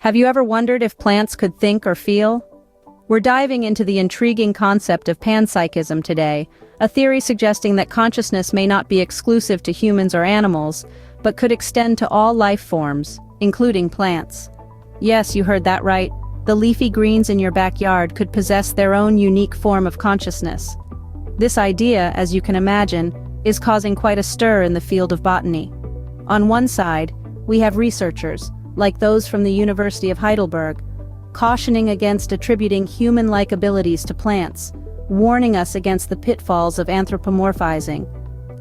Have you ever wondered if plants could think or feel? We're diving into the intriguing concept of panpsychism today, a theory suggesting that consciousness may not be exclusive to humans or animals, but could extend to all life forms, including plants. Yes, you heard that right. The leafy greens in your backyard could possess their own unique form of consciousness. This idea, as you can imagine, is causing quite a stir in the field of botany. On one side, we have researchers, like those from the University of Heidelberg, cautioning against attributing human-like abilities to plants, warning us against the pitfalls of anthropomorphizing.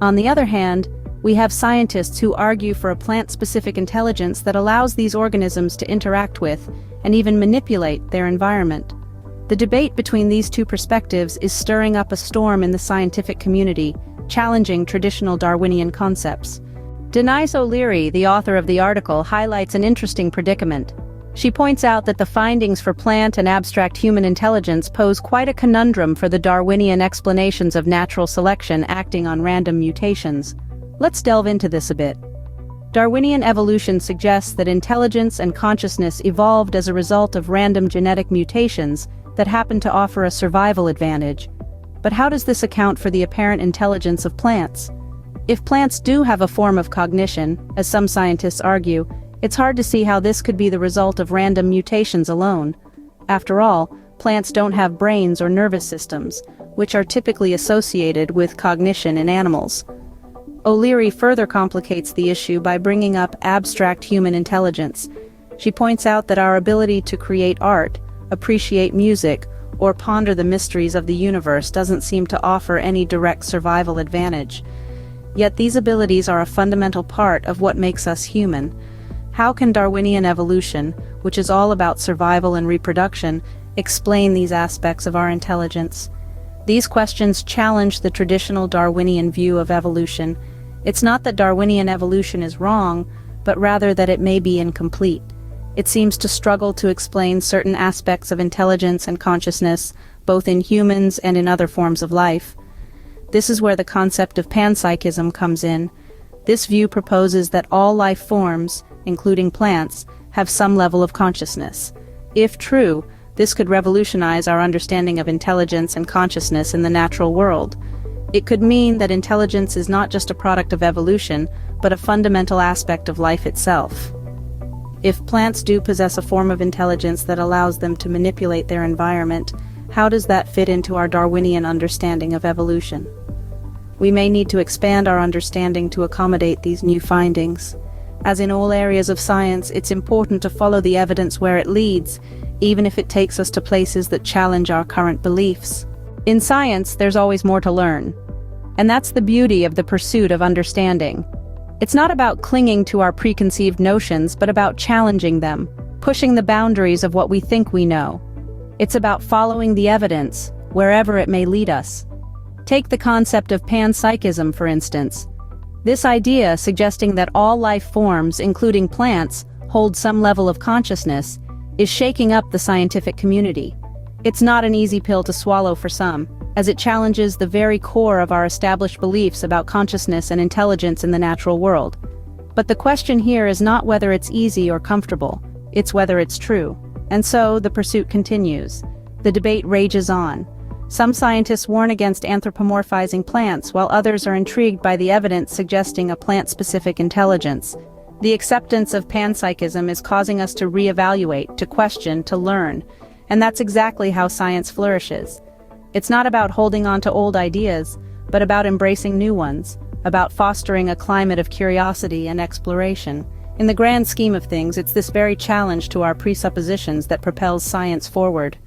On the other hand, we have scientists who argue for a plant-specific intelligence that allows these organisms to interact with and even manipulate their environment. The debate between these two perspectives is stirring up a storm in the scientific community, challenging traditional Darwinian concepts. Denyse O'Leary, the author of the article, highlights an interesting predicament. She points out that the findings for plant and abstract human intelligence pose quite a conundrum for the Darwinian explanations of natural selection acting on random mutations. Let's delve into this a bit. Darwinian evolution suggests that intelligence and consciousness evolved as a result of random genetic mutations that happen to offer a survival advantage. But how does this account for the apparent intelligence of plants? If plants do have a form of cognition, as some scientists argue, it's hard to see how this could be the result of random mutations alone. After all, plants don't have brains or nervous systems, which are typically associated with cognition in animals. O'Leary further complicates the issue by bringing up abstract human intelligence. She points out that our ability to create art, appreciate music, or ponder the mysteries of the universe doesn't seem to offer any direct survival advantage. Yet these abilities are a fundamental part of what makes us human. How can Darwinian evolution, which is all about survival and reproduction, explain these aspects of our intelligence? These questions challenge the traditional Darwinian view of evolution. It's not that Darwinian evolution is wrong, but rather that it may be incomplete. It seems to struggle to explain certain aspects of intelligence and consciousness, both in humans and in other forms of life. This is where the concept of panpsychism comes in. This view proposes that all life forms, including plants, have some level of consciousness. If true, this could revolutionize our understanding of intelligence and consciousness in the natural world. It could mean that intelligence is not just a product of evolution, but a fundamental aspect of life itself. If plants do possess a form of intelligence that allows them to manipulate their environment, how does that fit into our Darwinian understanding of evolution? We may need to expand our understanding to accommodate these new findings. As in all areas of science, it's important to follow the evidence where it leads, even if it takes us to places that challenge our current beliefs. In science, there's always more to learn. And that's the beauty of the pursuit of understanding. It's not about clinging to our preconceived notions, but about challenging them, pushing the boundaries of what we think we know. It's about following the evidence, wherever it may lead us. Take the concept of panpsychism, for instance. This idea, suggesting that all life forms, including plants, hold some level of consciousness, is shaking up the scientific community. It's not an easy pill to swallow for some, as it challenges the very core of our established beliefs about consciousness and intelligence in the natural world. But the question here is not whether it's easy or comfortable, it's whether it's true. And so, the pursuit continues. The debate rages on. Some scientists warn against anthropomorphizing plants, while others are intrigued by the evidence suggesting a plant-specific intelligence. The acceptance of panpsychism is causing us to reevaluate, to question, to learn. And that's exactly how science flourishes. It's not about holding on to old ideas, but about embracing new ones, about fostering a climate of curiosity and exploration. In the grand scheme of things, it's this very challenge to our presuppositions that propels science forward.